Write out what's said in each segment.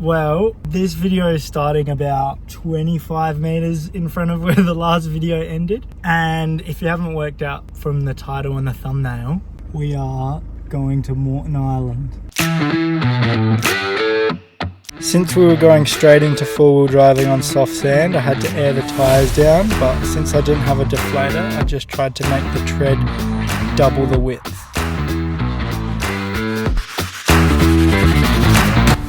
Well, this video is starting about 25 meters in front of where the last video ended. And if you haven't worked out from the title and the thumbnail, we are going to Moreton Island. Since we were going straight into four-wheel driving on soft sand, I had to air the tyres down, but since I didn't have a deflator, I just tried to make the tread double the width.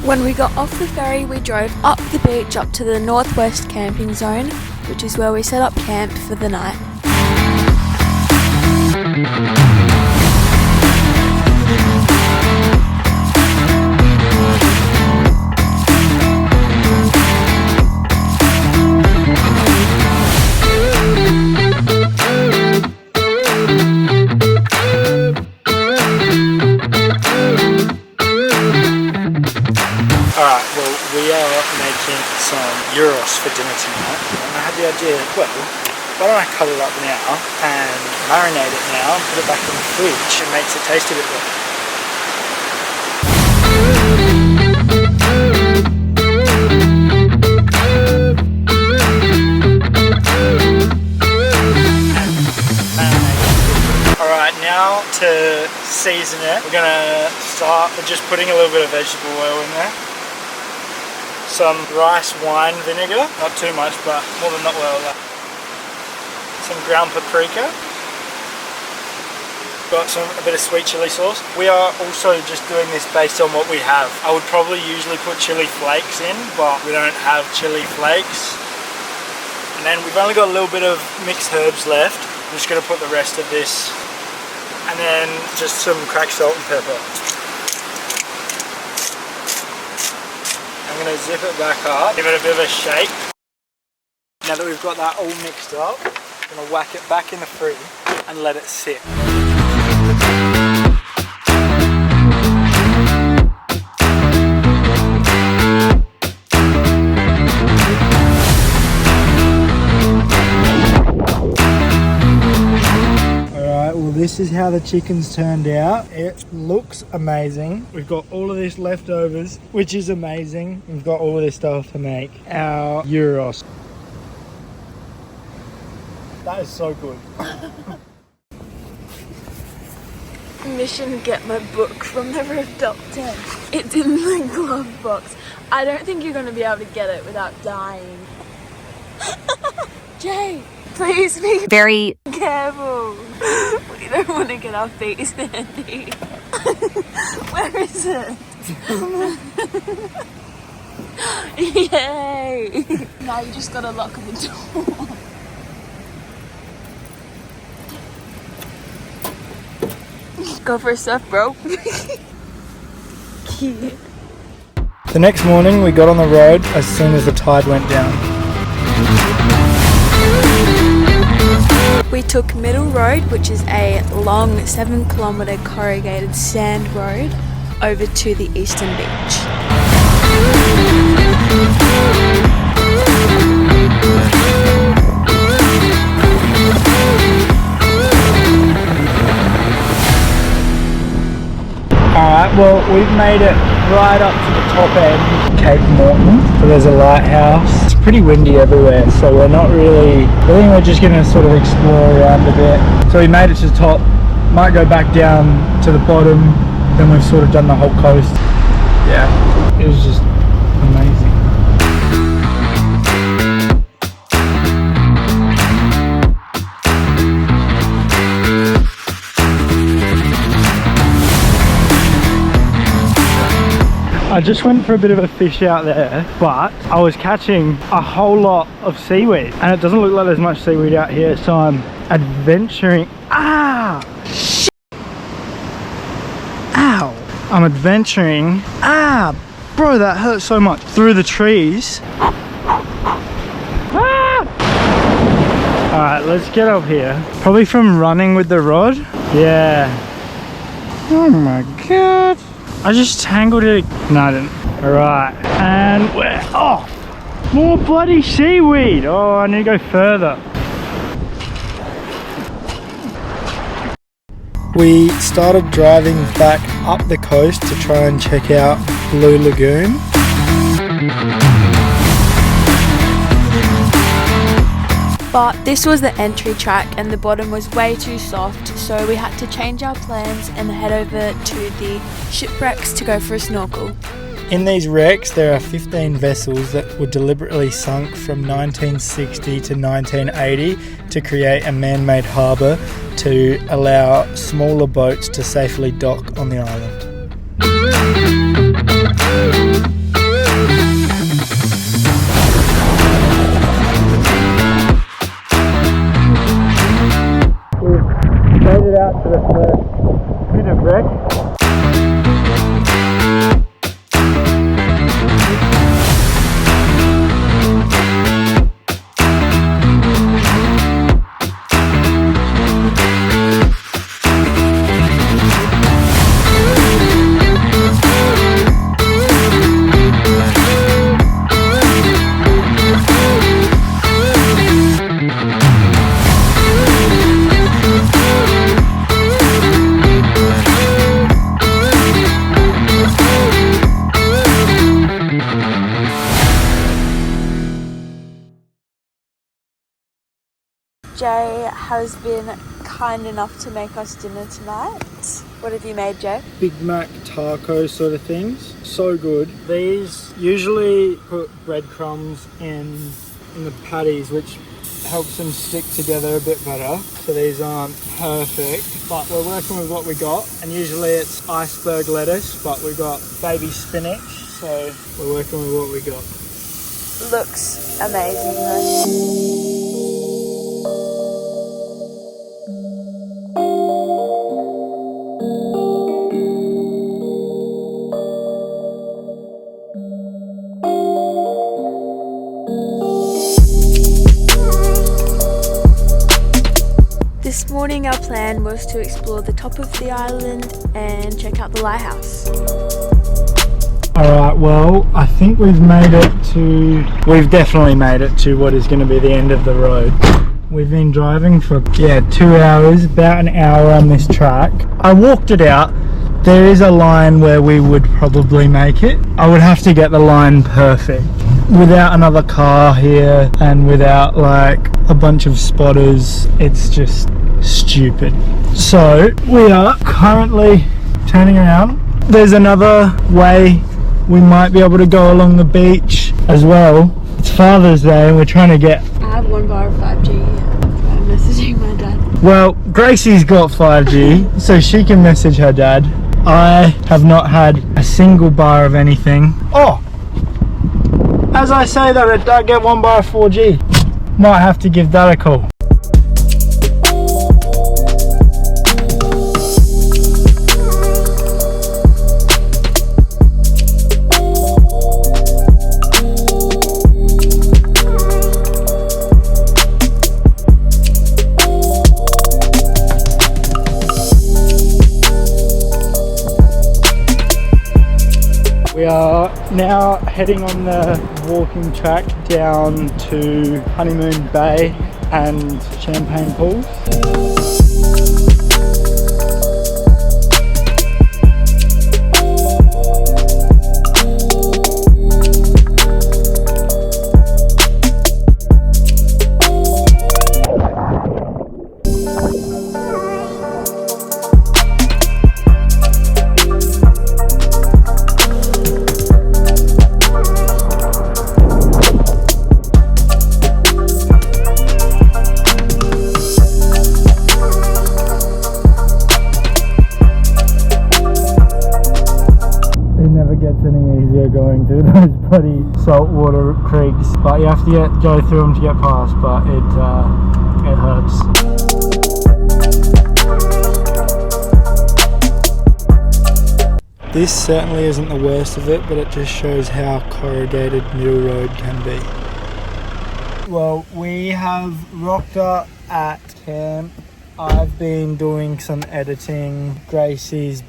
When we got off the ferry, we drove up the beach up to the northwest camping zone, which is where we set up camp for the night. Alright, well, we are making some gyros for dinner tonight, and I had the idea, well, why don't I cut it up now and marinate it now and put it back in the fridge? It makes it taste a bit better. Alright, now to season it, we're gonna start with just putting a little bit of vegetable oil in there. Some rice wine vinegar, not too much, but more than not oil. Some ground paprika. Got a bit of sweet chili sauce. We are also just doing this based on what we have. I would probably usually put chili flakes in, but we don't have chili flakes. And then we've only got a little bit of mixed herbs left. I'm just gonna put the rest of this. And then just some cracked salt and pepper. I'm going to zip it back up, give it a bit of a shake. Now that we've got that all mixed up, I'm going to whack it back in the fridge and let it sit. This is how the chicken's turned out. It looks amazing. We've got all of this leftovers, which is amazing. We've got all of this stuff to make our gyros. That is so good. Mission: get my book from the rooftop tent. It's in the glove box. I don't think you're going to be able to get it without dying. Jay, please be very careful. We don't want to get our feet sandy. Where is it? Yay! Now you just gotta lock the door. Go for a surf, bro. Cute. The next morning we got on the road as soon as the tide went down. We took Middle Road, which is a long 7-kilometre corrugated sand road, over to the eastern beach. Alright, well, we've made it right up to the top end, Cape Moreton. So there's a lighthouse. It's pretty windy everywhere, so we're not really, I think we're just going to sort of explore around a bit. So we made it to the top, might go back down to the bottom, then we've sort of done the whole coast. Yeah, it was just amazing. I just went for a bit of a fish out there, but I was catching a whole lot of seaweed, and it doesn't look like there's much seaweed out here, so I'm adventuring. Shit. Ow! I'm adventuring. Bro, that hurt so much. Through the trees. Alright, let's get up here. Probably from running with the rod. Yeah. Oh my god. I just tangled it. No, I didn't. Alright, and we're off. More bloody seaweed. Oh, I need to go further. We started driving back up the coast to try and check out Blue Lagoon. But this was the entry track and the bottom was way too soft, so we had to change our plans and head over to the shipwrecks to go for a snorkel. In these wrecks, there are 15 vessels that were deliberately sunk from 1960 to 1980 to create a man-made harbour to allow smaller boats to safely dock on the island. We've made it out to the first bit of wreck. Jay has been kind enough to make us dinner tonight. What have you made, Jay? Big Mac taco sort of things. So good. These usually put breadcrumbs in the patties, which helps them stick together a bit better. So these aren't perfect, but we're working with what we got. And usually it's iceberg lettuce, but we got baby spinach. So we're working with what we got. Looks amazing though. This morning our plan was to explore the top of the island and check out the lighthouse. Alright, well, I think we've definitely made it to what is going to be the end of the road. We've been driving for 2 hours, about an hour on this track. I walked it out. There is a line where we would probably make it. I would have to get the line perfect. Without another car here and without like a bunch of spotters, it's just stupid. So we are currently turning around. There's another way we might be able to go along the beach as well. It's Father's Day and we're trying to get... I have 1 bar of 5G. I'm messaging my dad. Well, Gracie's got 5G, so she can message her dad. I have not had a single bar of anything. Oh! As I say that, I don't get 1 bar of 4G. Might have to give that a call. We are now heading on the walking track down to Honeymoon Bay and Champagne Pools. Going through those bloody saltwater creeks, but you have to go through them to get past, but it hurts. This certainly isn't the worst of it, but it just shows how corrugated Middle Road can be. Well, we have rocked up at camp. I've been doing some editing. Gracie's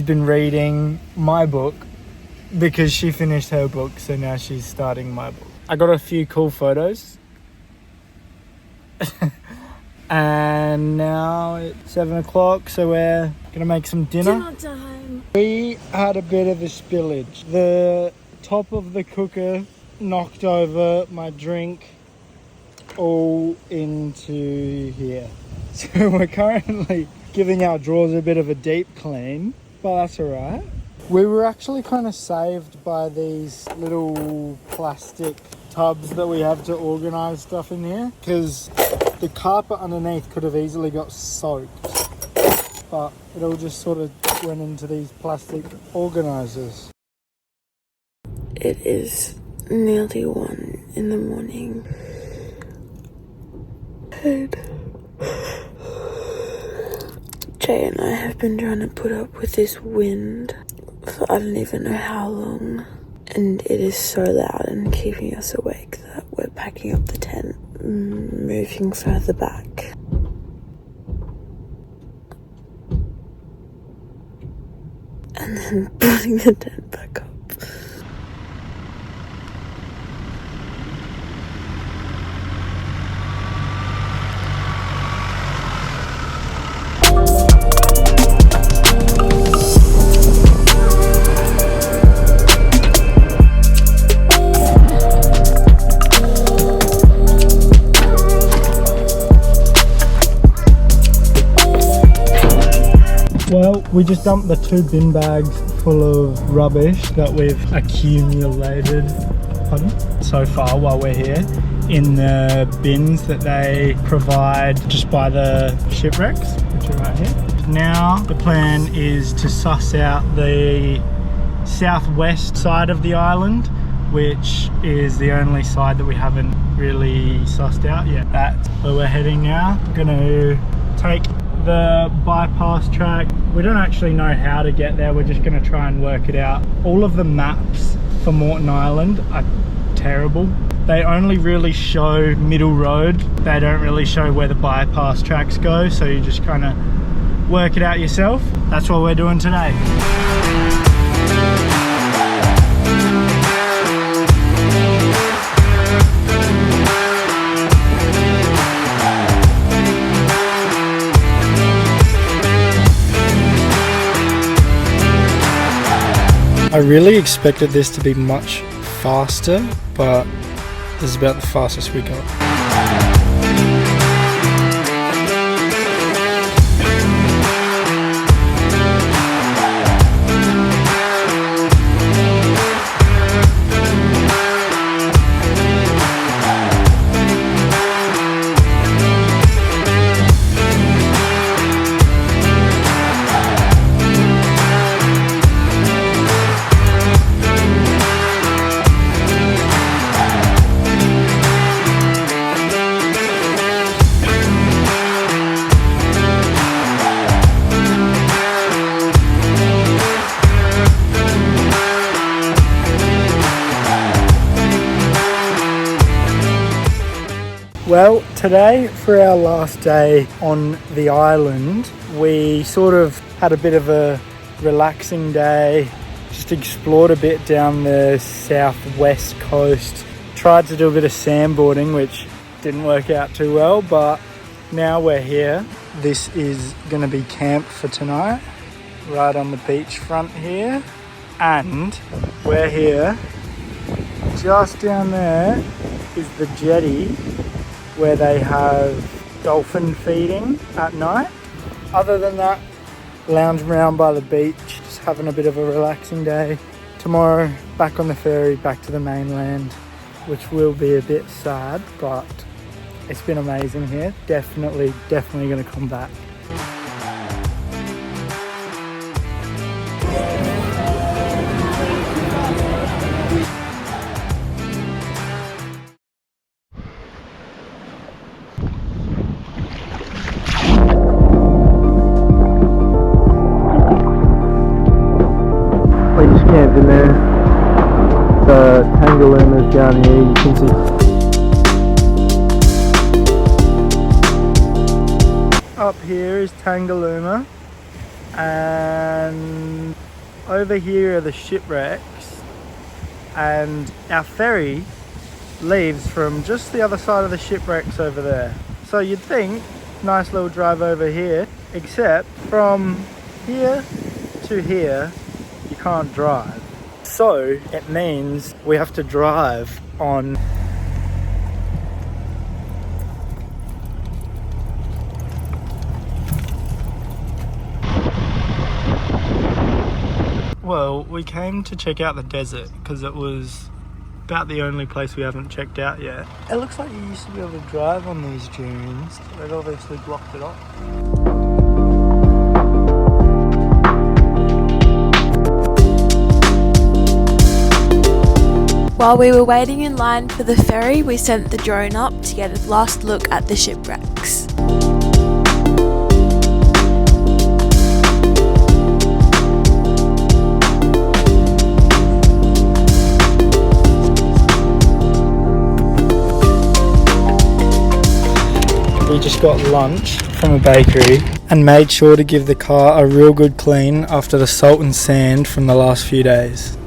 been reading my book because she finished her book, so now she's starting my book. I got a few cool photos. And now it's 7 o'clock, so we're gonna make some dinner. Dinner time. We had a bit of a spillage. The top of the cooker knocked over my drink all into here. So we're currently giving our drawers a bit of a deep clean, but that's alright. We were actually kind of saved by these little plastic tubs that we have to organise stuff in here, because the carpet underneath could have easily got soaked, but it all just sort of went into these plastic organisers. It is nearly 1 in the morning. And Jay and I have been trying to put up with this wind for I don't even know how long. And it is so loud and keeping us awake that we're packing up the tent, moving further back. And then putting the tent back up. Well, we just dumped the 2 bin bags full of rubbish that we've accumulated so far while we're here in the bins that they provide just by the shipwrecks, which are right here. Now the plan is to suss out the southwest side of the island, which is the only side that we haven't really sussed out yet. That's where we're heading now. We're gonna take the bypass track. We don't actually know how to get there, we're just going to try and work it out. All of the maps for Moreton Island are terrible. They only really show middle road, they don't really show where the bypass tracks go, so you just kind of work it out yourself. That's what we're doing today. I really expected this to be much faster, but this is about the fastest we got. Well, today for our last day on the island, we sort of had a bit of a relaxing day, just explored a bit down the southwest coast, tried to do a bit of sandboarding, which didn't work out too well, but now we're here. This is going to be camp for tonight, right on the beach front here, and we're here. Just down there is the jetty where they have dolphin feeding at night. Other than that, lounging around by the beach, just having a bit of a relaxing day. Tomorrow, back on the ferry, back to the mainland, which will be a bit sad, but it's been amazing here. Definitely gonna come back. We just camped in there. The Tangaluma's down here, you can see. Up here is Tangaluma, and over here are the shipwrecks, and our ferry leaves from just the other side of the shipwrecks over there. So you'd think, nice little drive over here, except from here to here can't drive. So it means we have to drive on well, we came to check out the desert because it was about the only place we haven't checked out yet. It looks like you used to be able to drive on these dunes. They've obviously blocked it off. While we were waiting in line for the ferry, we sent the drone up to get a last look at the shipwrecks. We just got lunch from a bakery and made sure to give the car a real good clean after the salt and sand from the last few days.